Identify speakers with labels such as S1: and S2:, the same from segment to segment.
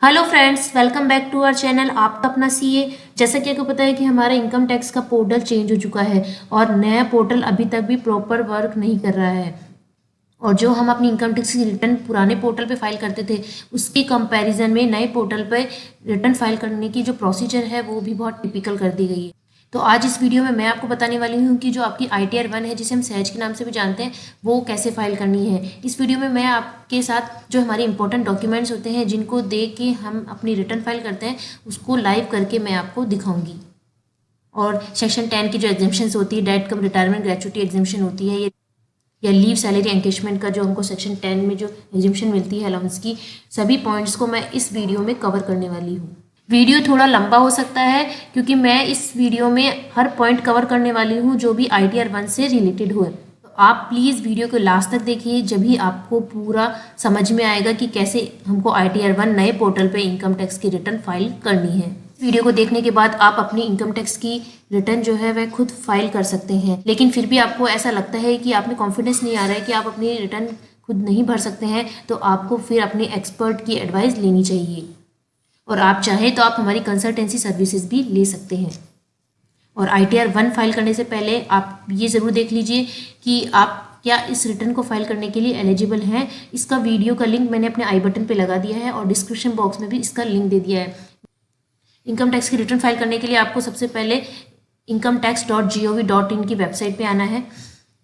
S1: Hello friends, welcome back to our channel आपका अपना CA. जैसा कि आपको पता है कि हमारा इनकम टैक्स का पोर्टल चेंज हो चुका है और नया पोर्टल अभी तक भी प्रॉपर वर्क नहीं कर रहा है। और जो हम अपनी इनकम टैक्स की रिटर्न पुराने पोर्टल पे फाइल करते थे, उसकी कंपैरिजन में नए पोर्टल पे रिटर्न फाइल करने की जो प्रोसीजर है वो भी बहुत टिपिकल कर दी गई है। तो आज इस वीडियो में मैं आपको बताने वाली हूँ कि जो आपकी ITR 1 है, जिसे हम सहज के नाम से भी जानते हैं, वो कैसे फाइल करनी है। इस वीडियो में मैं आपके साथ जो हमारे इंपॉर्टेंट डॉक्यूमेंट्स होते हैं, जिनको देख के हम अपनी रिटर्न फाइल करते हैं, उसको लाइव करके मैं आपको दिखाऊंगी। और सेक्शन 10 की जो एग्जेम्पशंस होती है, डाइट कम रिटायरमेंट ग्रेचुइटी एग्जेम्पशन होती है, या लीव सैलरी एनकेशमेंट का जो हमको सेक्शन 10 में जो एग्जेम्पशन मिलती है अलाउंस की, सभी पॉइंट्स को मैं इस वीडियो में कवर करने वाली हूँ। वीडियो थोड़ा लंबा हो सकता है क्योंकि मैं इस वीडियो में हर पॉइंट कवर करने वाली हूँ जो भी ITR 1 से रिलेटेड हो। तो आप प्लीज़ वीडियो को लास्ट तक देखिए, जब भी आपको पूरा समझ में आएगा कि कैसे हमको ITR 1 नए पोर्टल पे इनकम टैक्स की रिटर्न फाइल करनी है। वीडियो को देखने के बाद आप अपनी इनकम टैक्स की रिटर्न जो है वह खुद फाइल कर सकते हैं। लेकिन फिर भी आपको ऐसा लगता है कि आप में कॉन्फिडेंस नहीं आ रहा है कि आप अपनी रिटर्न खुद नहीं भर सकते हैं, तो आपको फिर अपने एक्सपर्ट की एडवाइस लेनी चाहिए। और आप चाहें तो आप हमारी कंसल्टेंसी सर्विसेज भी ले सकते हैं। और ITR 1 फाइल करने से पहले आप ये ज़रूर देख लीजिए कि आप क्या इस रिटर्न को फाइल करने के लिए एलिजिबल हैं। इसका वीडियो का लिंक मैंने अपने आई बटन पे लगा दिया है और डिस्क्रिप्शन बॉक्स में भी इसका लिंक दे दिया है। इनकम टैक्स की रिटर्न फाइल करने के लिए आपको सबसे पहले incometax.gov.in की वेबसाइट पे आना है।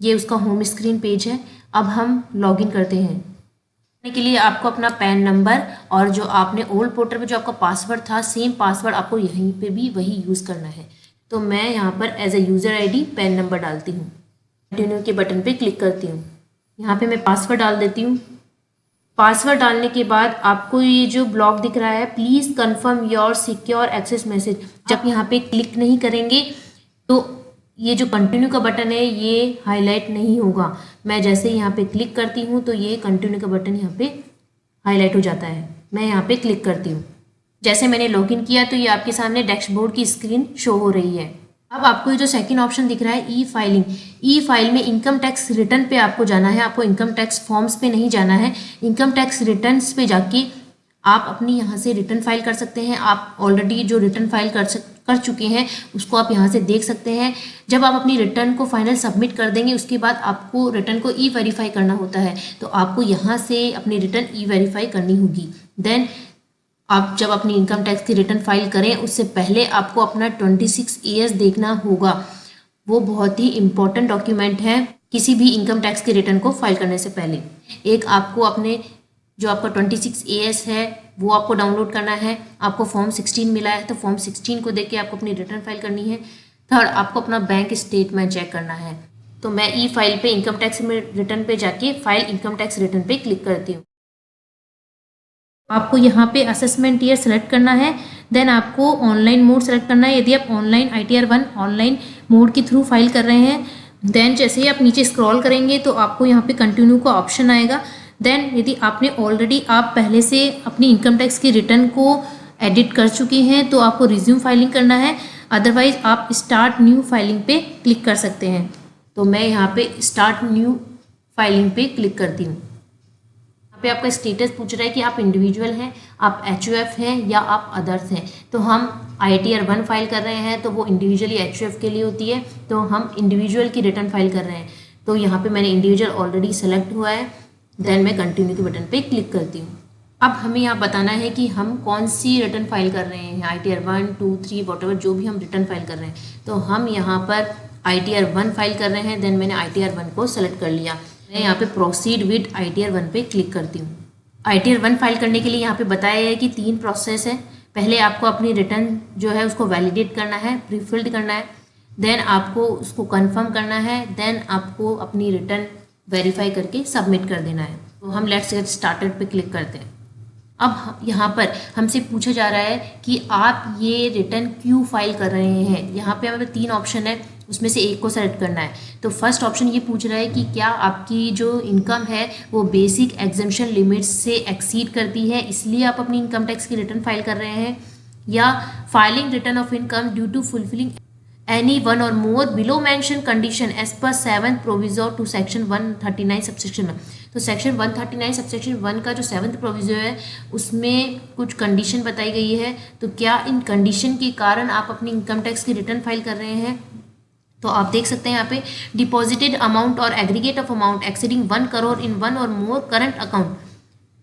S1: ये उसका होम स्क्रीन पेज है। अब हम लॉगिन करते हैं। के लिए आपको अपना पैन नंबर और जो आपने ओल्ड पोर्टल में जो आपका पासवर्ड था, सेम पासवर्ड आपको यहीं पे भी वही यूज़ करना है। तो मैं यहाँ पर as a user ID PAN number डालती हूँ। कंटिन्यू के बटन पे क्लिक करती हूँ। यहाँ पे मैं पासवर्ड डाल देती हूँ। पासवर्ड डालने के बाद आपको ये जो ब्लॉक दिख रहा है, please confirm your secure access message, जब यहाँ पे क्लिक नहीं करेंगे तो ये जो कंटिन्यू का बटन है ये हाईलाइट नहीं होगा। मैं जैसे यहाँ पे क्लिक करती हूँ तो ये कंटिन्यू का बटन यहाँ पे हाईलाइट हो जाता है। मैं यहाँ पे क्लिक करती हूँ। जैसे मैंने लॉगिन किया तो ये आपके सामने डैशबोर्ड की स्क्रीन शो हो रही है। अब आपको ये जो सेकंड ऑप्शन दिख रहा है, ई फाइल में इनकम टैक्स रिटर्न पे आपको जाना है। आपको इनकम टैक्स फॉर्म्स पे नहीं जाना है, इनकम टैक्स रिटर्न्स पे जाके आप अपनी यहाँ से रिटर्न फाइल कर सकते हैं। आप ऑलरेडी जो रिटर्न फाइल कर चुके हैं उसको आप यहाँ से देख सकते हैं। जब आप अपनी रिटर्न को फाइनल सबमिट कर देंगे, उसके बाद आपको रिटर्न को E-वेरीफाई करना होता है। तो आपको यहाँ से अपनी रिटर्न E-वेरीफाई करनी होगी। देन आप जब अपनी इनकम टैक्स की रिटर्न फाइल करें, उससे पहले आपको अपना 26 ES देखना होगा। वो बहुत ही इम्पोर्टेंट डॉक्यूमेंट है किसी भी इनकम टैक्स की रिटर्न को फाइल करने से पहले। एक, आपको अपने जो आपका 26 AS है वो आपको डाउनलोड करना है। आपको फॉर्म 16 मिला है तो फॉर्म 16 को देख के आपको अपनी रिटर्न फाइल करनी है। थर्ड, आपको अपना बैंक स्टेटमेंट चेक करना है। तो मैं E-फाइल पे इनकम टैक्स में रिटर्न पे जाके फाइल इनकम टैक्स रिटर्न पे क्लिक करती हूँ। आपको यहाँ पे असेसमेंट ईयर सेलेक्ट करना है। देन आपको ऑनलाइन मोड सेलेक्ट करना है। यदि आप ऑनलाइन ITR 1 ऑनलाइन मोड के थ्रू फाइल कर रहे हैं, देन जैसे ही आप नीचे स्क्रॉल करेंगे तो आपको यहाँ पे कंटिन्यू का ऑप्शन आएगा। देन यदि आपने ऑलरेडी आप पहले से अपनी इनकम टैक्स की रिटर्न को एडिट कर चुके हैं तो आपको रिज्यूम फाइलिंग करना है। अदरवाइज आप स्टार्ट न्यू फाइलिंग पे क्लिक कर सकते हैं। तो मैं यहाँ पे स्टार्ट न्यू फाइलिंग पे क्लिक करती हूँ। यहाँ पे आपका स्टेटस पूछ रहा है कि आप इंडिविजुअल हैं, आप HUF हैं या आप अदर्स हैं। तो हम ITR 1 फाइल कर रहे हैं तो वो इंडिविजुअली HUF के लिए होती है, तो हम इंडिविजुअल की रिटर्न फाइल कर रहे हैं। तो यहाँ पे मैंने इंडिविजुअल ऑलरेडी सेलेक्ट हुआ है। देन मैं कंटिन्यू के बटन पे क्लिक करती हूँ। अब हमें यहाँ बताना है कि हम कौन सी रिटर्न फाइल कर रहे हैं, ITR 1, 2, 3 वॉटएवर जो भी हम रिटर्न फाइल कर रहे हैं। तो हम यहाँ पर ITR 1 फाइल कर रहे हैं। देन मैंने ITR 1 को सेलेक्ट कर लिया। मैं यहाँ पे प्रोसीड विद ITR 1 पे क्लिक करती हूँ। ITR 1 फाइल करने के लिए यहाँ पे बताया है कि 3 प्रोसेस है। पहले आपको अपनी रिटर्न जो है उसको वैलिडेट करना है, प्रीफिल्ड करना है। देन आपको उसको कन्फर्म करना है। देन आपको अपनी रिटर्न वेरीफाई करके सबमिट कर देना है। तो हम लेट्स गेट स्टार्टेड पे क्लिक करते हैं। अब यहाँ पर हमसे पूछा जा रहा है कि आप ये रिटर्न क्यों फाइल कर रहे हैं। यहाँ पे हमें 3 ऑप्शन है, उसमें से एक को सेलेक्ट करना है। तो फर्स्ट ऑप्शन ये पूछ रहा है कि क्या आपकी जो इनकम है वो बेसिक एग्जेम्पशन लिमिट्स से एक्सीड करती है, इसलिए आप अपनी इनकम टैक्स की रिटर्न फाइल कर रहे हैं, या filing return of income due to fulfilling any one or more below mentioned condition as per 7th proviso to section 139 subsection 1। तो सेक्शन 139 सबसेक्शन 1 का जो 7th प्रोविजो है उसमें कुछ कंडीशन बताई गई है। तो क्या इन कंडीशन के कारण आप अपनी इनकम टैक्स की रिटर्न फाइल कर रहे हैं? तो आप देख सकते हैं यहाँ पे डिपॉजिटेड अमाउंट और aggregate of amount exceeding 1 crore in one or more current account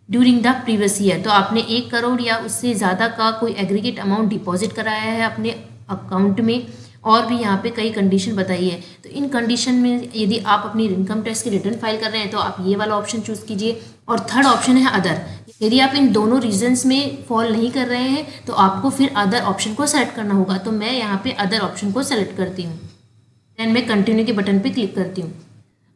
S1: during the previous year. तो आपने 1 करोड़ या उससे ज़्यादा का कोई एग्रीगेट अमाउंट डिपॉजिट कराया है अपने अकाउंट में, और भी यहाँ पे कई कंडीशन बताई है। तो इन कंडीशन में यदि आप अपनी इनकम टैक्स की रिटर्न फाइल कर रहे हैं तो आप ये वाला ऑप्शन चूज़ कीजिए। और थर्ड ऑप्शन है अदर। यदि आप इन दोनों रीजंस में फॉल नहीं कर रहे हैं तो आपको फिर अदर ऑप्शन को सेलेक्ट करना होगा। तो मैं यहाँ पे अदर ऑप्शन को सेलेक्ट करती हूँ, देन मैं कंटिन्यू के बटन पे क्लिक करती हूँ।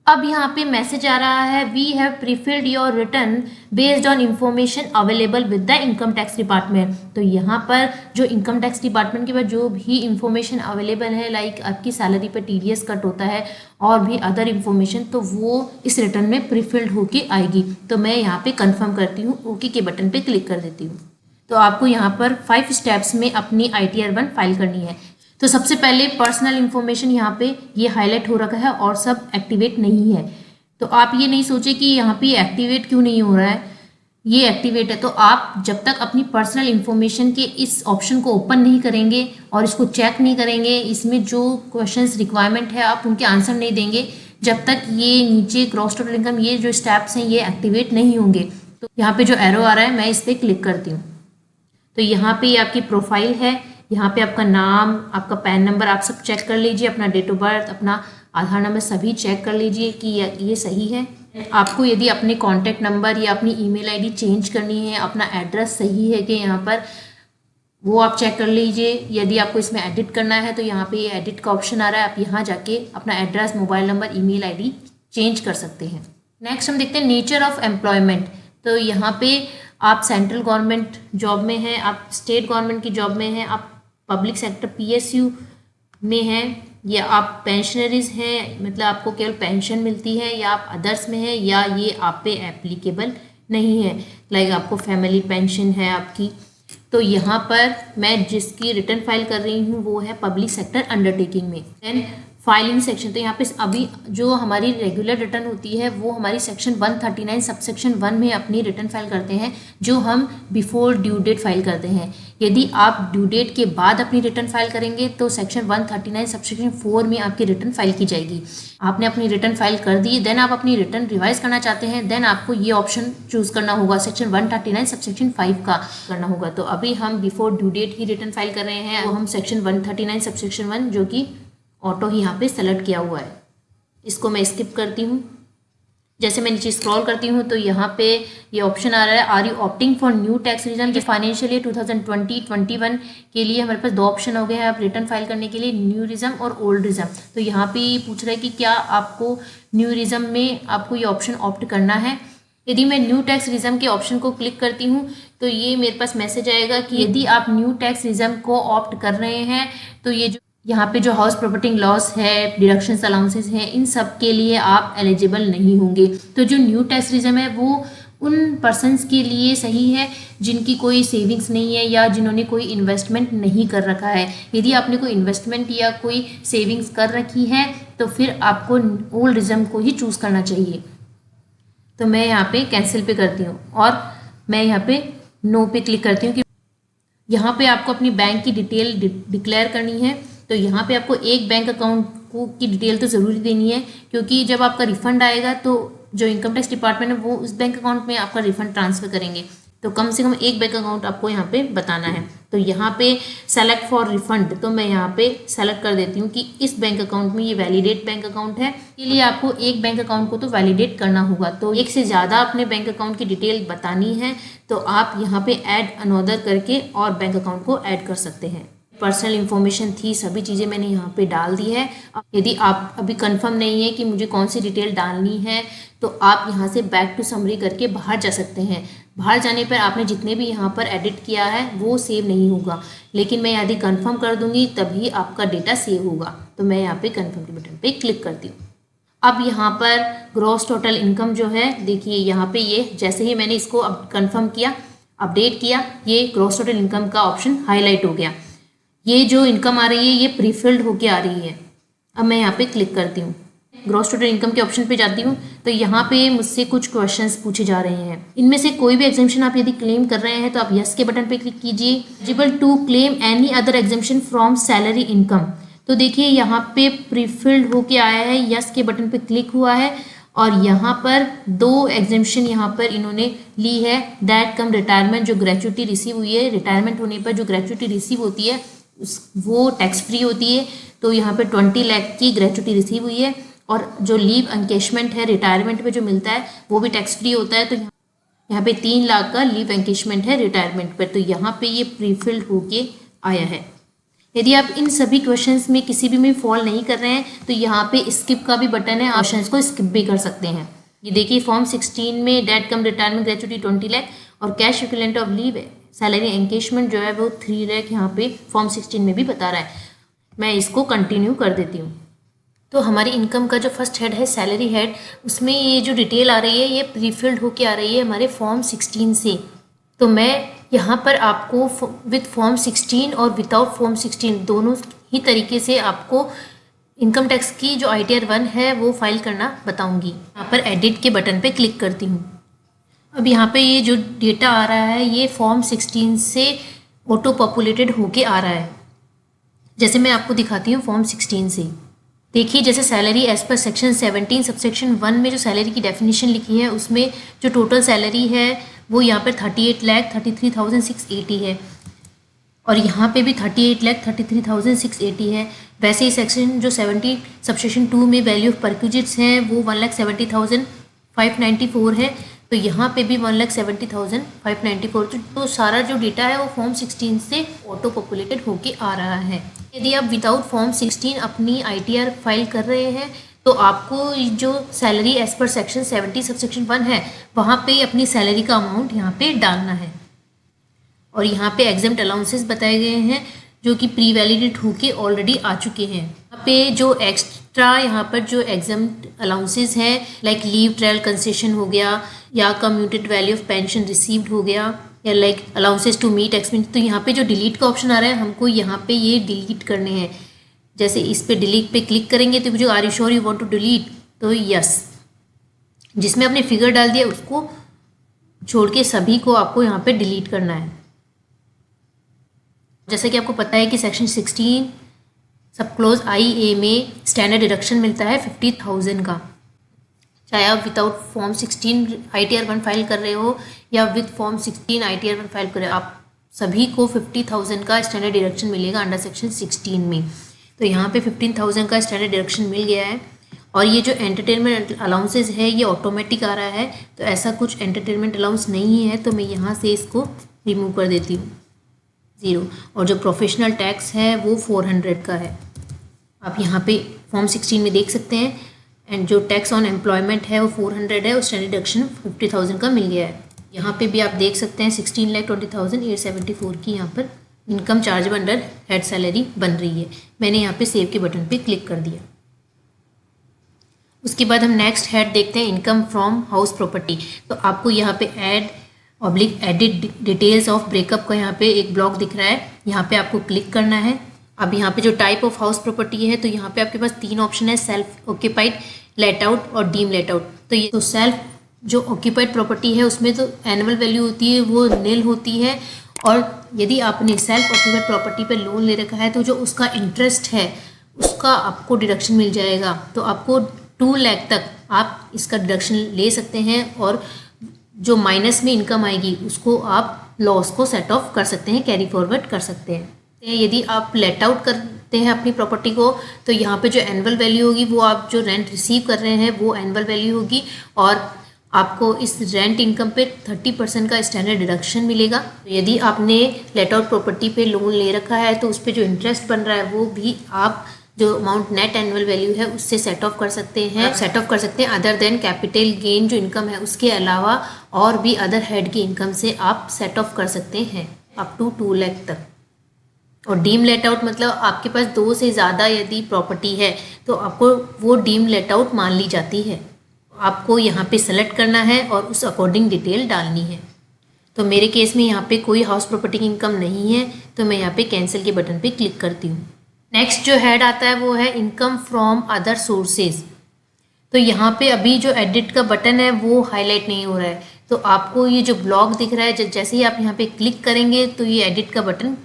S1: अब यहाँ पे मैसेज आ रहा है we have prefilled your return based on information available with the income tax department. तो यहाँ पर जो इनकम टैक्स डिपार्टमेंट के पास जो भी इंफॉर्मेशन अवेलेबल है, लाइक आपकी सैलरी पर TDS कट होता है और भी अदर इंफॉर्मेशन, तो वो इस रिटर्न में प्रीफिल्ड होके आएगी। तो मैं यहाँ पे कंफर्म करती हूँ, ओके के बटन पे क्लिक कर देती हूँ। तो आपको यहाँ पर 5 स्टेप्स में अपनी ITR 1 फाइल करनी है। तो सबसे पहले पर्सनल इन्फॉर्मेशन यहाँ पे ये हाईलाइट हो रखा है और सब एक्टिवेट नहीं है। तो आप ये नहीं सोचे कि यहाँ पे एक्टिवेट क्यों नहीं हो रहा है, ये एक्टिवेट है। तो आप जब तक अपनी पर्सनल इन्फॉर्मेशन के इस ऑप्शन को ओपन नहीं करेंगे और इसको चेक नहीं करेंगे, इसमें जो क्वेश्चंस रिक्वायरमेंट है आप उनके आंसर नहीं देंगे, जब तक ये नीचे ग्रॉस टोटल इनकम ये जो स्टेप्स हैं ये एक्टिवेट नहीं होंगे। तो यहाँ पे जो एरो आ रहा है मैं इस पर क्लिक करती हूँ। तो यहाँ पे ये आपकी प्रोफाइल है, यहाँ पे आपका नाम, आपका पैन नंबर आप सब चेक कर लीजिए, अपना डेट ऑफ बर्थ, अपना आधार नंबर सभी चेक कर लीजिए कि ये सही है। आपको यदि अपने कॉन्टैक्ट नंबर या अपनी ईमेल आईडी चेंज करनी है, अपना एड्रेस सही है कि यहाँ पर, वो आप चेक कर लीजिए। यदि आपको इसमें एडिट करना है तो यहाँ पे ये एडिट का ऑप्शन आ रहा है, आप यहाँ जाके अपना address, mobile number, email ID change कर सकते हैं। नेक्स्ट हम देखते हैं नेचर ऑफ एम्प्लॉयमेंट। तो यहाँ पे आप सेंट्रल गवर्नमेंट जॉब में हैं, आप स्टेट गवर्नमेंट की जॉब में हैं, आप पब्लिक सेक्टर PSU में हैं, या आप पेंशनरीज हैं, मतलब आपको केवल पेंशन मिलती है, या आप अदर्स में हैं, या ये आप पे एप्लीकेबल नहीं है, लाइक आपको फैमिली पेंशन है आपकी। तो यहाँ पर मैं जिसकी रिटर्न फाइल कर रही हूँ वो है पब्लिक सेक्टर अंडरटेकिंग में। देन फाइलिंग सेक्शन, तो यहाँ पे अभी जो हमारी रेगुलर रिटर्न होती है वो हमारी सेक्शन 139 सबसेक्शन 1 में अपनी रिटर्न फाइल करते हैं, जो हम बिफोर ड्यू डेट फाइल करते हैं। यदि आप ड्यू डेट के बाद अपनी रिटर्न फाइल करेंगे तो सेक्शन 139 सबसेक्शन 4 में आपकी रिटर्न फाइल की जाएगी। आपने अपनी रिटर्न फाइल कर दी, देन आप अपनी रिटर्न रिवाइज करना चाहते हैं, देन आपको ये ऑप्शन चूज करना होगा, सेक्शन 139 सबसेक्शन 5 का करना होगा। तो अभी हम बिफोर ड्यू डेट ही रिटर्न फाइल कर रहे हैं, तो हम सेक्शन 139 सबसेक्शन 1 जो कि ऑटो ही यहाँ पे सेलेक्ट किया हुआ है, इसको मैं स्किप करती हूँ। जैसे मैं नीचे स्क्रॉल करती हूँ तो यहाँ पे ये ऑप्शन आ रहा है, are you opting for new tax return. के फाइनेंशियल ईयर 2020-21 के लिए हमारे पास 2 ऑप्शन हो गए हैं आप रिटर्न फाइल करने के लिए, न्यू रिज्म और ओल्ड रिज्म। तो यहाँ पे पूछ रहा है कि क्या आपको न्यू रिज्म में आपको ये ऑप्शन ऑप्ट करना है। यदि मैं न्यू टैक्स रिज्म के ऑप्शन को क्लिक करती हूँ तो ये मेरे पास मैसेज आएगा कि यदि आप न्यू टैक्स रिज्म को ऑप्ट कर रहे हैं तो ये जो यहाँ पे जो हाउस प्रॉपर्टी लॉस है, डिडक्शंस अलाउंसेस हैं, इन सब के लिए आप एलिजिबल नहीं होंगे। तो जो न्यू टैक्स रिज्म है वो उन पर्सन्स के लिए सही है जिनकी कोई सेविंग्स नहीं है या जिन्होंने कोई इन्वेस्टमेंट नहीं कर रखा है। यदि आपने कोई इन्वेस्टमेंट या कोई सेविंग्स कर रखी है तो फिर आपको ओल्ड रिज्म को ही चूज़ करना चाहिए। तो मैं यहाँ पे कैंसिल पे करती हूँ और मैं यहाँ पे नो पे क्लिक करती हूँ कि यहाँ पे आपको अपनी बैंक की डिटेल डिक्लेयर करनी है। तो यहाँ पे आपको एक बैंक अकाउंट की डिटेल तो ज़रूरी देनी है, क्योंकि जब आपका रिफंड आएगा तो जो इनकम टैक्स डिपार्टमेंट है वो उस बैंक अकाउंट में आपका रिफंड ट्रांसफ़र करेंगे। तो कम से कम एक बैंक अकाउंट आपको यहाँ पे बताना है। तो यहाँ पे सेलेक्ट फॉर रिफंड, तो मैं यहाँ पे सेलेक्ट कर देती हूँ कि इस बैंक अकाउंट में ये वैलिडेट बैंक अकाउंट है, इसके लिए आपको एक बैंक अकाउंट को तो वैलिडेट करना होगा। तो एक से ज़्यादा अपने बैंक अकाउंट की डिटेल बतानी है तो आप यहाँ पे ऐड अनदर करके और बैंक अकाउंट को ऐड कर सकते हैं। पर्सनल इन्फॉर्मेशन थी, सभी चीज़ें मैंने यहाँ पे डाल दी है। यदि आप अभी कंफर्म नहीं है कि मुझे कौन सी डिटेल डालनी है तो आप यहाँ से बैक टू समरी करके बाहर जा सकते हैं। बाहर जाने पर आपने जितने भी यहाँ पर एडिट किया है वो सेव नहीं होगा, लेकिन मैं यदि कंफर्म कर दूँगी तभी आपका डेटा सेव होगा। तो मैं यहाँ पे कंफर्म के बटन पे क्लिक करती हूँ। अब यहाँ पर ग्रॉस टोटल इनकम जो है, देखिए यहाँ पे ये जैसे ही मैंने इसको अब कंफर्म किया, अपडेट किया, ये ग्रॉस टोटल इनकम का ऑप्शन हाईलाइट हो गया। ये जो इनकम आ रही है ये प्रीफिल्ड होके आ रही है। अब मैं यहाँ पे क्लिक करती हूँ, ग्रॉस टोटल इनकम के ऑप्शन पे जाती हूँ, तो यहाँ पे मुझसे कुछ क्वेश्चंस पूछे जा रहे हैं। इनमें से कोई भी एग्जाम्पशन आप यदि क्लेम कर रहे हैं तो आप यस के बटन पे क्लिक कीजिए। Eligible to claim any other exemption from salary income, तो देखिए यहाँ पे प्रीफिल्ड होके आया है, यस के बटन पे क्लिक हुआ है और यहाँ पर 2 एग्जाम्पशन यहाँ पर इन्होंने ली है। दैट कम रिटायरमेंट, जो ग्रेचुटी रिसीव हुई है, रिटायरमेंट होने पर जो ग्रेचुटी रिसीव होती है वो टैक्स फ्री होती है, तो यहाँ पे 20 लाख की ग्रेचुटी रिसीव हुई है। और जो लीव एंकेशमेंट है रिटायरमेंट में जो मिलता है वो भी टैक्स फ्री होता है, तो यहाँ पे 3 लाख का लीव एंकेशमेंट है रिटायरमेंट पर, तो यहाँ पे ये प्रीफिल्ड होके आया है। यदि आप इन सभी क्वेश्चंस में किसी भी में फॉल नहीं कर रहे हैं तो यहाँ पे स्किप का भी बटन है, ऑप्शंस को स्किप भी कर सकते हैं। ये देखिए फॉर्म 16 में death cum retirement gratuity 20 lakh और cash equivalent of leave salary encashment जो है वो 3 लाख यहाँ पे फॉर्म 16 में भी बता रहा है। मैं इसको कंटिन्यू कर देती हूँ। तो हमारी इनकम का जो फर्स्ट हेड है सैलरी हेड, उसमें ये जो डिटेल आ रही है ये प्रीफिल्ड होके आ रही है हमारे फॉर्म 16 से। तो मैं यहाँ पर आपको विथ फॉर्म 16 और विदाउट फॉर्म 16 दोनों ही तरीके से आपको इनकम टैक्स की जो ITR 1 है वो फाइल करना बताऊंगी। यहाँ पर एडिट के बटन पे क्लिक करती हूँ। अब यहाँ पे ये जो डेटा आ रहा है ये फॉर्म 16 से ऑटो पॉपुलेटेड होके आ रहा है। जैसे मैं आपको दिखाती हूँ फॉर्म 16 से। देखिए जैसे salary as per section 17 subsection 1 में जो सैलरी की डेफिनेशन लिखी है उसमें जो टोटल सैलरी है वो यहाँ पर 38,33,680 है और यहाँ पे भी 38,33,680 है। वैसे ही सेक्शन जो 70 सबसेक्शन 2 में वैल्यू ऑफ परक्यूजिट्स हैं वो 1,70,594 है, तो यहाँ पे भी 1,70,594। तो सारा जो डेटा है वो फॉर्म 16 से ऑटो पॉपुलेटेड होके आ रहा है। यदि आप विदाउट फॉर्म 16 अपनी ITR फाइल कर रहे हैं तो आपको जो salary as per section 70 subsection 1 है वहाँ पे अपनी सैलरी का अमाउंट यहाँ पे डालना है। और यहाँ पे एग्जाम्प्ट अलाउंसेस बताए गए हैं जो कि प्री वैलिडेट होके ऑलरेडी आ चुके हैं। यहाँ पे जो एक्स्ट्रा यहाँ पर जो एग्जाम्प्ट अलाउंसेस हैं लाइक लीव ट्रायल कंसेशन हो गया या commuted value of pension received हो गया या like allowances to meet expense, तो यहाँ पे जो डिलीट का ऑप्शन आ रहा है हमको यहाँ पे ये डिलीट करने हैं। जैसे इस पे डिलीट पे क्लिक करेंगे तो जो are you sure you want to delete, तो यस। जिसमें आपने फिगर डाल दिया उसको छोड़ के सभी को आपको यहाँ पे डिलीट करना है। जैसे कि आपको पता है कि सेक्शन 16 सब क्लोज IA में स्टैंडर्ड डिडक्शन मिलता है 50,000 का। चाहे आप विदाउट फॉर्म 16 ITR 1 फाइल कर रहे हो या विद फॉर्म 16 ITR 1 फाइल कर रहे हो, आप सभी को 50,000 का स्टैंडर्ड डिडक्शन मिलेगा अंडर सेक्शन 16 में। तो यहाँ पे 15,000 का स्टैंडर्ड डिडक्शन मिल गया है। और ये जो एंटरटेनमेंट अलाउंसेस है ये ऑटोमेटिक आ रहा है, तो ऐसा कुछ एंटरटेनमेंट अलाउंस नहीं है, तो मैं यहाँ से इसको रिमूव कर देती हूँ 0। और जो प्रोफेशनल टैक्स है वो 400 का है, आप यहाँ पे फॉर्म 16 में देख सकते हैं। एंड जो टैक्स ऑन एम्प्लॉयमेंट है वो 400 है और स्टैंडर्ड डिडक्शन 50,000 का मिल गया है। यहाँ पे भी आप देख सकते हैं 16,20,874 की यहाँ पर income charge under head salary बन रही है। मैंने यहाँ पे सेव के बटन पे क्लिक कर दिया। उसके बाद हम नेक्स्ट हेड देखते हैं इनकम फ्रॉम हाउस प्रॉपर्टी। तो आपको यहाँ पे एडिट डिटेल्स ऑफ ब्रेकअप का यहाँ पे एक ब्लॉक दिख रहा है, यहाँ पे आपको क्लिक करना है। अब यहाँ पे जो टाइप ऑफ हाउस प्रॉपर्टी है तो यहाँ पे आपके पास 3 ऑप्शन है, सेल्फ ऑक्यूपाइड, लेट आउट और डीम लेट आउट। तो ये तो सेल्फ जो ऑक्यूपाइड प्रॉपर्टी है उसमें तो एनुअल वैल्यू होती है वो नील होती है, और यदि आपने सेल्फ ऑक्यूपाइड प्रॉपर्टी पे लोन ले रखा है तो जो उसका इंटरेस्ट है उसका आपको डिडक्शन मिल जाएगा। तो आपको 2 लाख तक आप इसका डिडक्शन ले सकते हैं और जो माइनस में इनकम आएगी उसको आप लॉस को सेट ऑफ कर सकते हैं, कैरी फॉरवर्ड कर सकते हैं। यदि आप लेट आउट करते हैं अपनी प्रॉपर्टी को तो यहाँ पे जो एनुअल वैल्यू होगी वो आप जो रेंट रिसीव कर रहे हैं वो एनुअल वैल्यू होगी, और आपको इस रेंट इनकम पे 30% का स्टैंडर्ड डिडक्शन मिलेगा। तो यदि आपने लेट आउट प्रॉपर्टी पे लोन ले रखा है तो उस पर जो इंटरेस्ट बन रहा है वो भी आप जो अमाउंट नेट एनुअल वैल्यू है उससे सेट ऑफ कर सकते हैं, अदर देन कैपिटल गेन जो इनकम है उसके अलावा और भी अदर हेड की इनकम से आप सेट ऑफ कर सकते हैं अप टू 2 लाख तक। और डीम लेट आउट मतलब आपके पास 2 से ज़्यादा यदि प्रॉपर्टी है तो आपको वो डीम लेट आउट मान ली जाती है। आपको यहाँ पे सेलेक्ट करना है और उस अकॉर्डिंग डिटेल डालनी है। तो मेरे केस में यहाँ पे कोई हाउस प्रॉपर्टी की इनकम नहीं है, तो मैं यहाँ पे कैंसिल के बटन पे क्लिक करती हूँ। नेक्स्ट जो हेड आता है वो है इनकम फ्रॉम अदर सोर्सेज। तो यहाँ पे अभी जो एडिट का बटन है वो हाईलाइट नहीं हो रहा है, तो आपको ये जो ब्लॉक दिख रहा है, जैसे ही आप यहाँ पे क्लिक करेंगे तो ये एडिट का बटन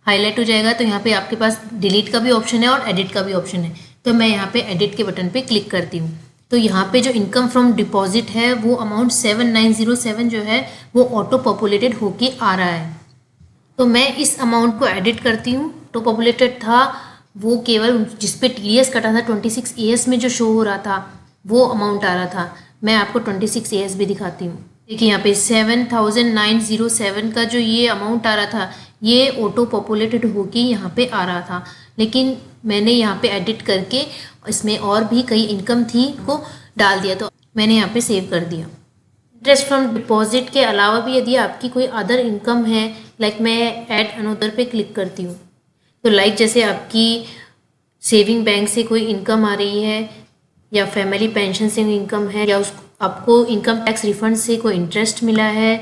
S1: हाईलाइट हो जाएगा। तो यहाँ पे आपके पास डिलीट का भी ऑप्शन है और एडिट का भी ऑप्शन है, तो मैं यहाँ पे एडिट के बटन पे क्लिक करती हूँ। तो यहाँ पे जो इनकम फ्रॉम डिपॉजिट है वो अमाउंट 7907 जो है वो ऑटो पॉपुलेटेड होके आ रहा है। तो मैं इस अमाउंट को एडिट करती हूँ। ऑटो पॉपुलेटेड था वो केवल जिस पे TDS कटा था 26 AS में जो शो हो रहा था वो अमाउंट आ रहा था। मैं आपको 26 AS भी दिखाती हूँ। देखिए यहाँ पे 7907 का जो ये अमाउंट आ रहा था ये ऑटो पॉपुलेटेड होके यहाँ पे आ रहा था, लेकिन मैंने यहाँ पे एडिट करके इसमें और भी कई इनकम थी को डाल दिया, तो मैंने यहाँ पे सेव कर दिया। इंटरेस्ट फ्रॉम डिपॉजिट के अलावा भी यदि आपकी कोई अदर इनकम है, लाइक मैं ऐड अनदर पे क्लिक करती हूँ, तो लाइक जैसे आपकी सेविंग बैंक से कोई इनकम आ रही है या फैमिली पेंशन से इनकम है या आपको इनकम टैक्स रिफंड से कोई इंटरेस्ट मिला है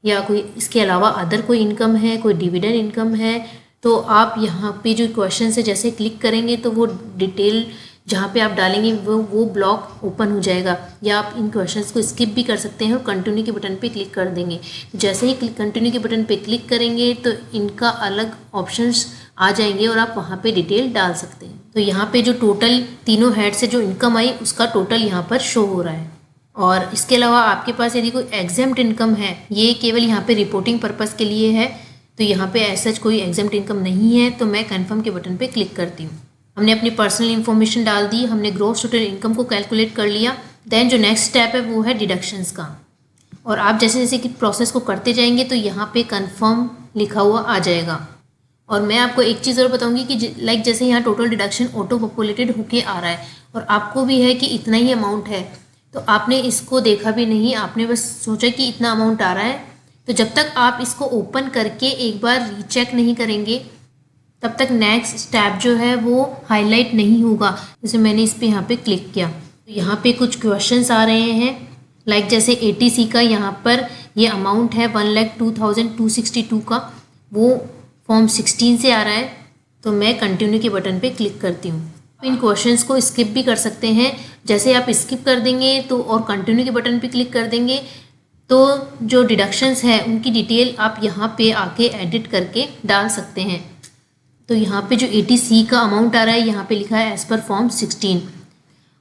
S1: या कोई इसके अलावा अदर कोई इनकम है, कोई डिविडेंड इनकम है, तो आप यहाँ पे जो क्वेश्चन से जैसे क्लिक करेंगे तो वो डिटेल जहाँ पे आप डालेंगे वो ब्लॉक ओपन हो जाएगा, या आप इन क्वेश्चंस को स्किप भी कर सकते हैं और कंटिन्यू के बटन पे क्लिक कर देंगे। जैसे ही कंटिन्यू के बटन पे क्लिक करेंगे तो इनका अलग ऑप्शंस आ जाएंगे और आप वहाँ पे डिटेल डाल सकते हैं। तो यहाँ पे जो टोटल तीनों हेड से जो इनकम आई उसका टोटल यहाँ पर शो हो रहा है। और इसके अलावा आपके पास यदि कोई एग्जेम्प्ट इनकम है, ये केवल यहाँ पे रिपोर्टिंग पर्पज़ के लिए है, तो यहाँ पे ऐसा कोई एग्जेम्प्ट इनकम नहीं है, तो मैं कन्फर्म के बटन पे क्लिक करती हूँ। हमने अपनी पर्सनल इन्फॉर्मेशन डाल दी, हमने ग्रॉस टोटल इनकम को कैलकुलेट कर लिया। देन जो नेक्स्ट स्टेप है वो है डिडक्शंस का, और आप जैसे जैसे कि प्रोसेस को करते जाएंगे तो यहाँ पे कन्फर्म लिखा हुआ आ जाएगा। और मैं आपको एक चीज़ और बताऊंगी कि लाइक जैसे यहाँ टोटल डिडक्शन ऑटो पॉपुलेटेड होके आ रहा है और आपको भी है कि इतना ही अमाउंट है, तो आपने इसको देखा भी नहीं, आपने बस सोचा कि इतना अमाउंट आ रहा है, तो जब तक आप इसको ओपन करके एक बार रीचेक नहीं करेंगे तब तक नेक्स्ट स्टेप जो है वो हाईलाइट नहीं होगा। जैसे मैंने इस पर यहाँ पे क्लिक किया तो यहाँ पे कुछ क्वेश्चंस आ रहे हैं, लाइक जैसे ATC का यहाँ पर ये अमाउंट है 1,02,262 का, वो फॉर्म 16 से आ रहा है, तो मैं कंटिन्यू के बटन पे क्लिक करती हूँ। इन क्वेश्चंस को स्किप भी कर सकते हैं, जैसे आप स्किप कर देंगे तो और कंटिन्यू के बटन पे क्लिक कर देंगे तो जो डिडक्शंस है उनकी डिटेल आप यहाँ पे आके एडिट करके डाल सकते हैं। तो यहाँ पे जो ATC का अमाउंट आ रहा है यहाँ पे लिखा है एज पर फॉर्म 16,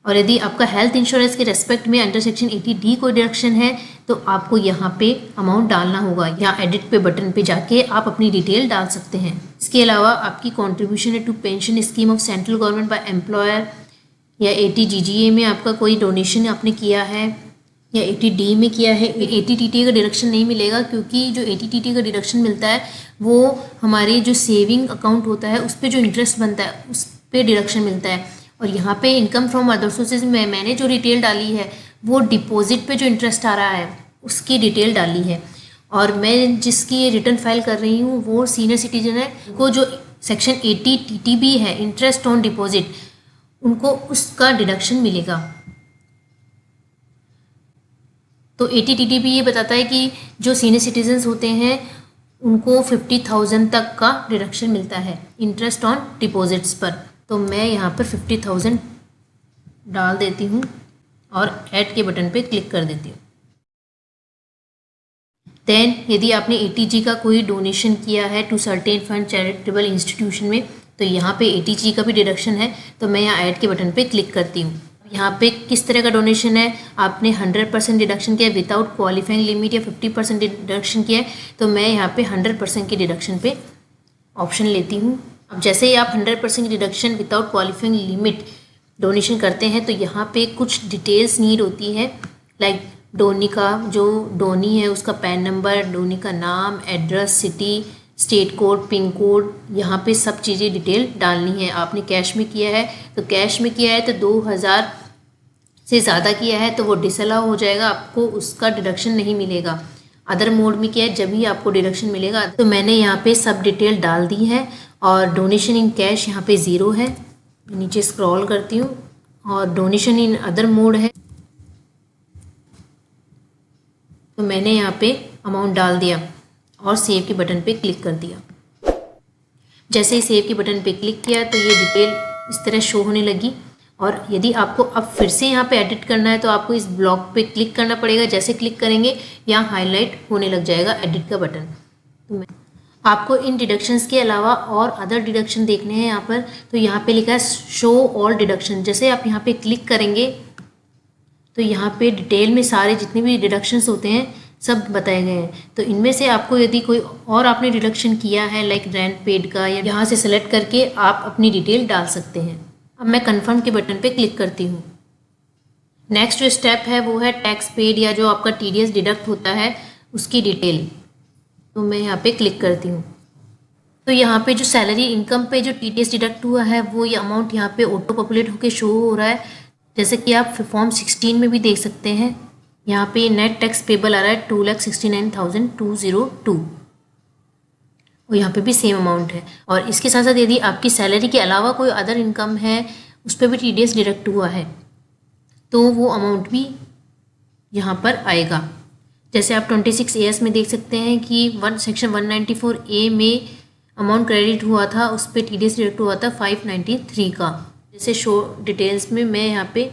S1: और यदि आपका हेल्थ इंश्योरेंस के रेस्पेक्ट में अंडर सेक्शन 80D कोई डिडक्शन है तो आपको यहाँ पे अमाउंट डालना होगा, यहाँ एडिट पे बटन पे जाके आप अपनी डिटेल डाल सकते हैं। इसके अलावा आपकी कॉन्ट्रीब्यूशन है to pension scheme of central government by employer, या 80GGA में आपका कोई डोनेशन आपने किया है या 80D में किया है। 80TT का डिडक्शन नहीं मिलेगा, क्योंकि जो 80TT का डिडक्शन मिलता है वो हमारे जो सेविंग अकाउंट होता है उस पर जो इंटरेस्ट बनता है उस पर डिडक्शन मिलता है। और यहाँ पे इनकम फ्रॉम अदर सोर्सेज में मैंने जो डिटेल डाली है वो डिपॉजिट पे जो इंटरेस्ट आ रहा है उसकी डिटेल डाली है, और मैं जिसकी रिटर्न फाइल कर रही हूँ वो सीनियर सिटीजन है, उनको जो सेक्शन 80TT भी है इंटरेस्ट ऑन डिपॉजिट, उनको उसका डिडक्शन मिलेगा। तो 80TT भी ये बताता है कि जो सीनियर सिटीजन्स होते हैं उनको 50,000 तक का डिडक्शन मिलता है इंटरेस्ट ऑन डिपॉजिट्स पर। तो मैं यहाँ पर 50,000 डाल देती हूँ और ऐड के बटन पे क्लिक कर देती हूँ। देन यदि आपने ATG का कोई डोनेशन किया है to certain fund charitable institution में तो यहाँ पे ATG का भी डिडक्शन है, तो मैं यहाँ ऐड के बटन पे क्लिक करती हूँ। यहाँ पे किस तरह का डोनेशन है, आपने 100% डिडक्शन किया विदाउट क्वालिफाइंग लिमिट या 50% डिडक्शन किया है, तो मैं यहाँ पे 100% के डिडक्शन पे ऑप्शन लेती हूँ। अब जैसे ही आप 100% deduction without qualifying limit donation करते हैं तो यहाँ पे कुछ डिटेल्स नीड होती है, लाइक डोनी का जो डोनी है उसका पैन नंबर, डोनी का नाम, address, city, state code, pin code, यहाँ पे सब चीज़ें डिटेल डालनी है। आपने कैश में किया है तो कैश में किया है तो 2,000 से ज़्यादा किया है तो वो डिसअलाउ हो जाएगा, आपको उसका डिडक्शन नहीं मिलेगा। अदर मोड में किया है जब ही आपको डिडक्शन मिलेगा। तो मैंने यहाँ पे सब डिटेल डाल दी है और डोनेशन इन कैश यहाँ पे 0 है। नीचे स्क्रॉल करती हूँ और डोनेशन इन अदर मोड है, तो मैंने यहाँ पे अमाउंट डाल दिया। और सेव के बटन पे क्लिक कर दिया। जैसे ही सेव के बटन पे क्लिक किया तो ये डिटेल इस तरह शो होने लगी। और यदि आपको अब फिर से यहाँ पे एडिट करना है तो आपको इस ब्लॉक पे क्लिक करना पड़ेगा। जैसे क्लिक करेंगे यहाँ हाईलाइट होने लग जाएगा एडिट का बटन। तो आपको इन डिडक्शंस के अलावा और अदर डिडक्शन देखने हैं यहाँ पर, तो यहाँ पे लिखा है शो ऑल डिडक्शन। जैसे आप यहाँ पे क्लिक करेंगे तो यहाँ पे डिटेल में सारे जितने भी डिडक्शंस होते हैं सब बताए गए हैं। तो इनमें से आपको यदि कोई और आपने डिडक्शन किया है लाइक रेंट पेड का, या यहाँ से सेलेक्ट करके आप अपनी डिटेल डाल सकते हैं। अब मैं कन्फर्म के बटन पे क्लिक करती हूँ। नेक्स्ट जो स्टेप है वो है टैक्स पेड या जो आपका TDS डिडक्ट होता है उसकी डिटेल। तो मैं यहाँ पे क्लिक करती हूँ। तो यहाँ पे जो सैलरी इनकम पे जो TDS डिडक्ट हुआ है वो ये अमाउंट यहाँ पे ऑटो पॉपुलेट होकर शो हो रहा है। जैसे कि आप फॉर्म 16 में भी देख सकते हैं, यहाँ पे नेट टैक्स पेबल आ रहा है 2,69,202 और यहाँ पे भी सेम अमाउंट है। और इसके साथ साथ यदि आपकी सैलरी के अलावा कोई अदर इनकम है उस पर भी TDS डिडक्ट हुआ है तो वो अमाउंट भी यहाँ पर आएगा। जैसे आप 26 AS में देख सकते हैं कि सेक्शन 194A में अमाउंट क्रेडिट हुआ था, उस पर TDS डिडक्ट हुआ था 593 का। जैसे शो डिटेल्स में मैं यहाँ पे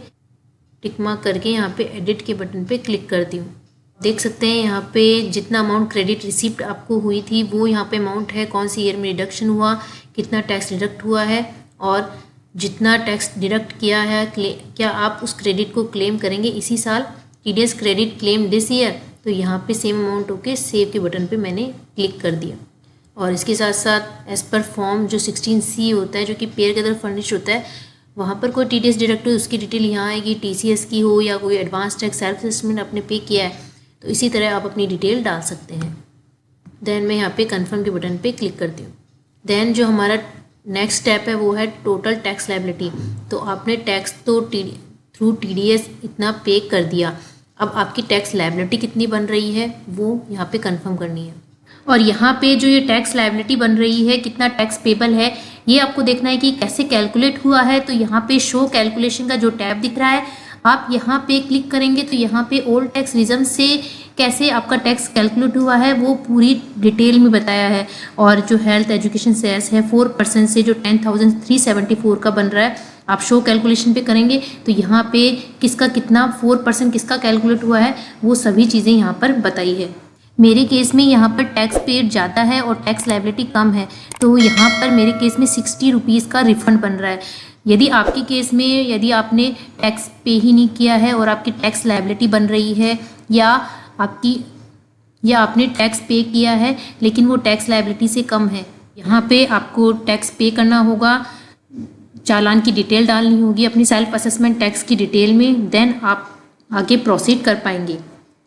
S1: टिक मार्क करके यहाँ पे एडिट के बटन पे क्लिक करती हूँ। देख सकते हैं यहाँ पे जितना अमाउंट क्रेडिट रिसिप्ट आपको हुई थी वो यहाँ पे अमाउंट है, कौन सी ईयर में डिडक्शन हुआ, कितना टैक्स डिडक्ट हुआ है और जितना टैक्स डिडक्ट किया है क्या आप उस क्रेडिट को क्लेम करेंगे इसी साल। TDS credit claim this year, तो यहाँ पे सेम अमाउंट होके सेव के बटन पे मैंने क्लिक कर दिया। और इसके साथ साथ एज पर फॉर्म जो 16C होता है जो कि पेयर के अंदर फर्निश होता है, वहाँ पर कोई TDS डिडक्ट हो उसकी डिटेल यहाँ आएगी। TCS की हो या कोई एडवांस टैक्स सेल्फ असेसमेंट आपने पे किया है तो इसी तरह आप अपनी डिटेल डाल सकते हैं। देन मैं यहाँ पे कन्फर्म के बटन पे क्लिक करती हूँ। देन जो हमारा नेक्स्ट स्टेप है वो है टोटल टैक्स लायबिलिटी। तो आपने टैक्स तो थ्रू TDS इतना पे कर दिया, अब आपकी टैक्स लायबिलिटी कितनी बन रही है वो यहाँ पे कंफर्म करनी है। और यहाँ पे जो ये टैक्स लायबिलिटी बन रही है, कितना टैक्स पेबल है, ये आपको देखना है कि कैसे कैलकुलेट हुआ है। तो यहाँ पे शो कैलकुलेशन का जो टैब दिख रहा है, आप यहाँ पे क्लिक करेंगे तो यहाँ पे ओल्ड टैक्स रीजन से कैसे आपका टैक्स कैलकुलेट हुआ है वो पूरी डिटेल में बताया है। और जो हेल्थ एजुकेशन सेस है 4% से जो 10,374 का बन रहा है, आप शो कैलकुलेशन पे करेंगे तो यहाँ पे किसका कितना 4% किसका कैलकुलेट हुआ है वो सभी चीज़ें यहाँ पर बताई है। मेरे केस में यहाँ पर टैक्स पेड ज़्यादा है और टैक्स लायबिलिटी कम है, तो यहाँ पर मेरे केस में 60 रुपीज़ का रिफंड बन रहा है। यदि आपके केस में यदि आपने टैक्स पे ही नहीं किया है और आपकी टैक्स लायबिलिटी बन रही है, या आपने टैक्स पे किया है लेकिन वो टैक्स लायबिलिटी से कम है, यहाँ पे आपको टैक्स पे करना होगा, चालान की डिटेल डालनी होगी अपनी सेल्फ असेसमेंट टैक्स की डिटेल में। देन आप आगे प्रोसीड कर पाएंगे।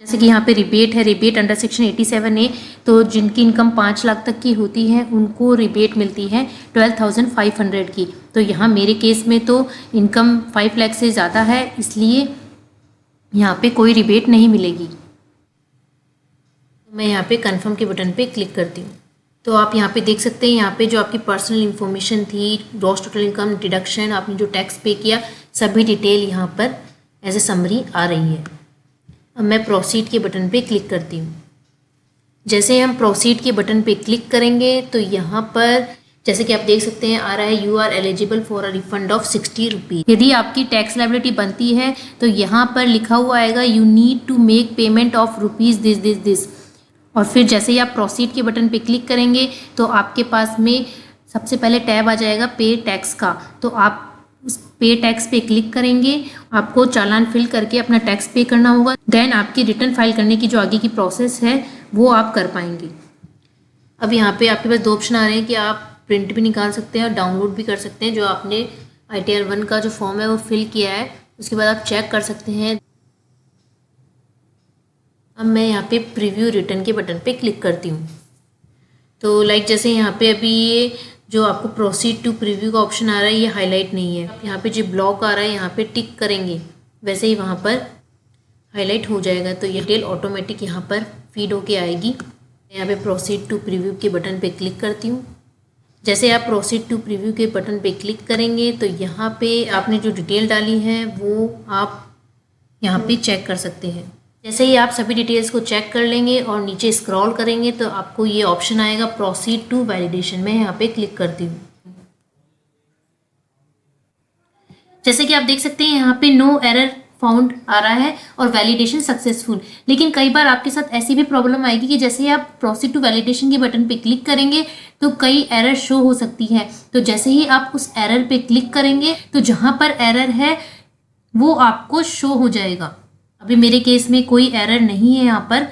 S1: जैसे कि यहाँ पे रिबेट है, रिबेट अंडर सेक्शन 87A, तो जिनकी इनकम 5 लाख तक की होती है उनको रिबेट मिलती है 12,500 की। तो यहाँ मेरे केस में तो इनकम 5 लाख से ज़्यादा है, इसलिए यहाँ पे कोई रिबेट नहीं मिलेगी। मैं यहाँ पे कंफर्म के बटन पे क्लिक करती हूँ। तो आप यहाँ पे देख सकते हैं, यहाँ पे जो आपकी पर्सनल इन्फॉर्मेशन थी, ग्रॉस टोटल इनकम, डिडक्शन, आपने जो टैक्स पे किया, सभी डिटेल यहाँ पर एज ए समरी आ रही है। अब मैं प्रोसीड के बटन पे क्लिक करती हूँ। जैसे हम प्रोसीड के बटन पे क्लिक करेंगे तो यहाँ पर जैसे कि आप देख सकते हैं आ रहा है you are eligible for a refund of 60 rupees. यदि आपकी टैक्स लायबिलिटी बनती है तो यहाँ पर लिखा हुआ आएगा you need to make payment of rupees this. और फिर जैसे ही आप प्रोसीड के बटन पे क्लिक करेंगे तो आपके पास में सबसे पहले टैब आ जाएगा पे टैक्स का। तो आप उस पे टैक्स पे क्लिक करेंगे, आपको चालान फिल करके अपना टैक्स पे करना होगा। देन आपकी रिटर्न फाइल करने की जो आगे की प्रोसेस है वो आप कर पाएंगे। अब यहाँ पे आपके पास 2 ऑप्शन आ रहे हैं कि आप प्रिंट भी निकाल सकते हैं और डाउनलोड भी कर सकते हैं। जो आपने ITR 1 का जो फॉर्म है वो फिल किया है, उसके बाद आप चेक कर सकते हैं। अब मैं यहाँ पे प्रीव्यू रिटर्न के बटन पे क्लिक करती हूँ। तो लाइक जैसे यहाँ पे अभी ये जो आपको प्रोसीड टू प्रीव्यू का ऑप्शन आ रहा है ये हाईलाइट नहीं है। यहाँ पे जो ब्लॉक आ रहा है यहाँ पे टिक करेंगे, वैसे ही वहाँ पर हाईलाइट हो जाएगा। तो ये डिटेल ऑटोमेटिक यहाँ पर फीड होके आएगी। यहाँ पे प्रोसीड टू प्रीव्यू के बटन पे क्लिक करती हूँ। जैसे आप प्रोसीड टू प्रीव्यू के बटन पे क्लिक करेंगे तो यहाँ पे आपने जो डिटेल डाली है वो आप यहाँ पे चेक कर सकते हैं। जैसे ही आप सभी डिटेल्स को चेक कर लेंगे और नीचे स्क्रॉल करेंगे तो आपको ये ऑप्शन आएगा प्रोसीड टू वैलिडेशन। मैं यहाँ पे क्लिक करती हूँ। जैसे कि आप देख सकते हैं यहाँ पे नो एरर फाउंड आ रहा है और वैलिडेशन सक्सेसफुल। लेकिन कई बार आपके साथ ऐसी भी प्रॉब्लम आएगी कि जैसे ही आप प्रोसीड टू वैलिडेशन के बटन पे क्लिक करेंगे तो कई एरर शो हो सकती है। तो जैसे ही आप उस एरर पे क्लिक करेंगे तो जहां पर एरर है वो आपको शो हो जाएगा। अभी मेरे केस में कोई एरर नहीं है यहाँ पर,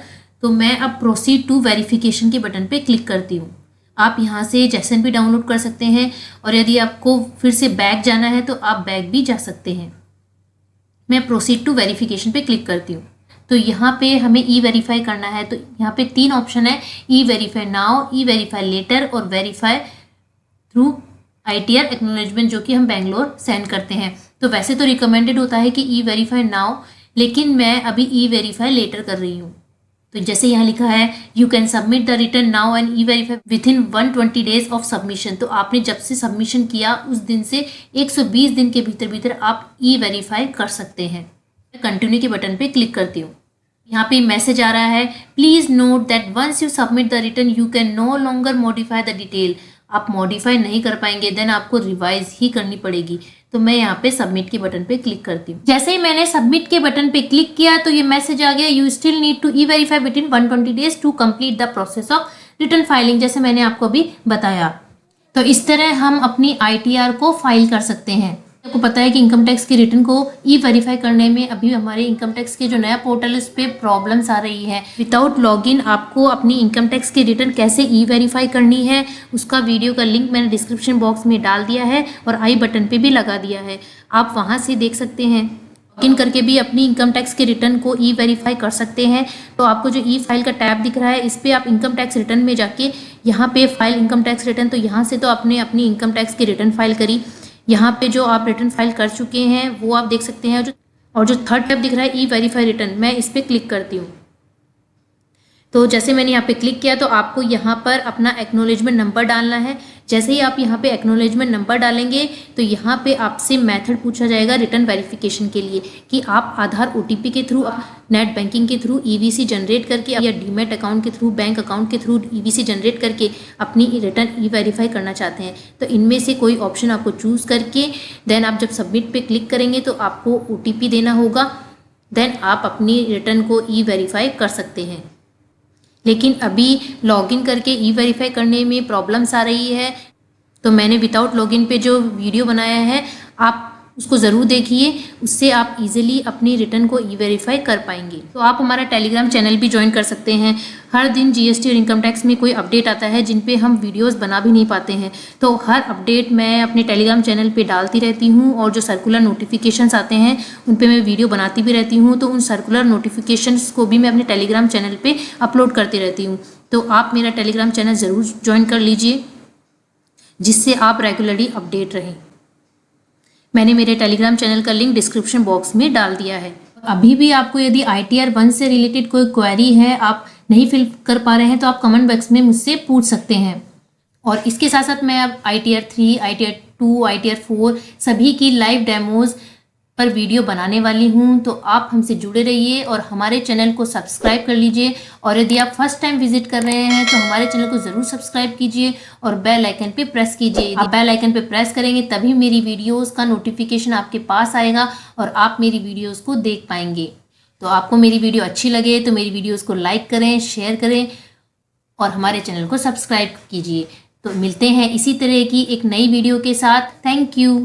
S1: तो मैं अब प्रोसीड टू वेरिफिकेशन के बटन पे क्लिक करती हूँ। आप यहाँ से जेसन भी डाउनलोड कर सकते हैं और यदि आपको फिर से बैक जाना है तो आप बैक भी जा सकते हैं। मैं प्रोसीड टू वेरिफिकेशन पे क्लिक करती हूँ। तो यहाँ पे हमें ई वेरीफाई करना है। तो यहाँ पे 3 ऑप्शन है, ई वेरीफाई नाउ, ई वेरीफाई लेटर और वेरीफाई थ्रू ITR एक्नॉलेजमेंट, जो कि हम बेंगलोर सेंड करते हैं। तो वैसे तो रिकमेंडेड होता है कि ई वेरीफाई नाउ, लेकिन मैं अभी ई वेरीफाई लेटर कर रही हूँ। तो जैसे यहाँ लिखा है you can submit the return now and E verify within 120 days of submission. तो आपने जब से सबमिशन किया उस दिन से 120 दिन के भीतर भीतर आप ई वेरीफाई कर सकते हैं। कंटिन्यू के बटन पे क्लिक करती हूँ। यहाँ पे मैसेज आ रहा है please note that once you submit the return you can no longer modify the detail. आप मॉडिफाई नहीं कर पाएंगे, देन आपको रिवाइज ही करनी पड़ेगी। तो मैं यहाँ पे सबमिट के बटन पे क्लिक करती हूँ। जैसे ही मैंने सबमिट के बटन पे क्लिक किया तो ये मैसेज आ गया you still need to e verify within 120 days to complete the process of return filing, जैसे मैंने आपको अभी बताया। तो इस तरह हम अपनी ITR को फाइल कर सकते हैं। आपको पता है कि इनकम टैक्स की रिटर्न को ई वेरीफाई करने में अभी हमारे इनकम टैक्स के जो नया पोर्टल है उस पर प्रॉब्लम्स आ रही है। विदाउट लॉगिन आपको अपनी इनकम टैक्स की रिटर्न कैसे ई वेरीफाई करनी है उसका वीडियो का लिंक मैंने डिस्क्रिप्शन बॉक्स में डाल दिया है और आई बटन पे भी लगा दिया है, आप वहां से देख सकते हैं। लॉगिन करके भी अपनी इनकम टैक्स की रिटर्न को ई वेरीफाई कर सकते हैं। तो आपको जो ई फाइल का टैब दिख रहा है इस पर आप इनकम टैक्स रिटर्न में जाके यहाँ पे फाइल इनकम टैक्स रिटर्न, तो यहाँ से तो आपने अपनी इनकम टैक्स की रिटर्न फाइल करी। यहाँ पे जो आप रिटर्न फाइल कर चुके हैं वो आप देख सकते हैं। और जो थर्ड टैब दिख रहा है ई वेरीफाई रिटर्न, मैं इस पर क्लिक करती हूँ। तो जैसे मैंने यहाँ पे क्लिक किया तो आपको यहाँ पर अपना एक्नॉलेजमेंट नंबर डालना है। जैसे ही आप यहाँ पे एक्नॉलेजमेंट नंबर डालेंगे तो यहाँ पे आपसे मेथड पूछा जाएगा रिटर्न वेरिफिकेशन के लिए कि आप आधार OTP के थ्रू, नेट बैंकिंग के थ्रू EVC जनरेट करके या डीमैट अकाउंट के थ्रू, बैंक अकाउंट के थ्रू EVC जनरेट करके अपनी रिटर्न ई वेरीफाई करना चाहते हैं। तो इनमें से कोई ऑप्शन आपको चूज़ करके देन आप जब सबमिट पे क्लिक करेंगे तो आपको OTP देना होगा, देन आप अपनी रिटर्न को ई वेरीफाई कर सकते हैं। लेकिन अभी लॉगिन करके ई वेरीफाई करने में प्रॉब्लम्स आ रही है, तो मैंने विदाउट लॉगिन पे जो वीडियो बनाया है आप उसको ज़रूर देखिए, उससे आप इजीली अपनी रिटर्न को ई वेरीफाई कर पाएंगे। तो आप हमारा टेलीग्राम चैनल भी ज्वाइन कर सकते हैं। हर दिन GST और इनकम टैक्स में कोई अपडेट आता है जिन पे हम वीडियोस बना भी नहीं पाते हैं, तो हर अपडेट मैं अपने टेलीग्राम चैनल पे डालती रहती हूँ और जो सर्कुलर नोटिफिकेशंस आते हैं उन पे मैं वीडियो बनाती भी रहती हूँ। तो उन सर्कुलर नोटिफिकेशंस को भी मैं अपने टेलीग्राम चैनल पर अपलोड करती रहती हूँ। तो आप मेरा टेलीग्राम चैनल ज़रूर ज्वाइन कर लीजिए जिससे आप रेगुलरली अपडेट रहें। मैंने मेरे टेलीग्राम चैनल का लिंक डिस्क्रिप्शन बॉक्स में डाल दिया है। अभी भी आपको यदि ITR 1 से रिलेटेड कोई क्वेरी है, आप नहीं फिल कर पा रहे हैं, तो आप कमेंट बॉक्स में मुझसे पूछ सकते हैं। और इसके साथ साथ मैं अब ITR 3, ITR 2, ITR 4 सभी की लाइव डेमोज पर वीडियो बनाने वाली हूँ। तो आप हमसे जुड़े रहिए और हमारे चैनल को सब्सक्राइब कर लीजिए। और यदि आप फर्स्ट टाइम विजिट कर रहे हैं तो हमारे चैनल को ज़रूर सब्सक्राइब कीजिए और बेल आइकन पे प्रेस कीजिए। आप बेल आइकन पे प्रेस करेंगे तभी मेरी वीडियोस का नोटिफिकेशन आपके पास आएगा और आप मेरी वीडियोस को देख पाएंगे। तो आपको मेरी वीडियो अच्छी लगे तो मेरी वीडियोस को लाइक करें, शेयर करें और हमारे चैनल को सब्सक्राइब कीजिए। तो मिलते हैं इसी तरह की एक नई वीडियो के साथ। Thank you.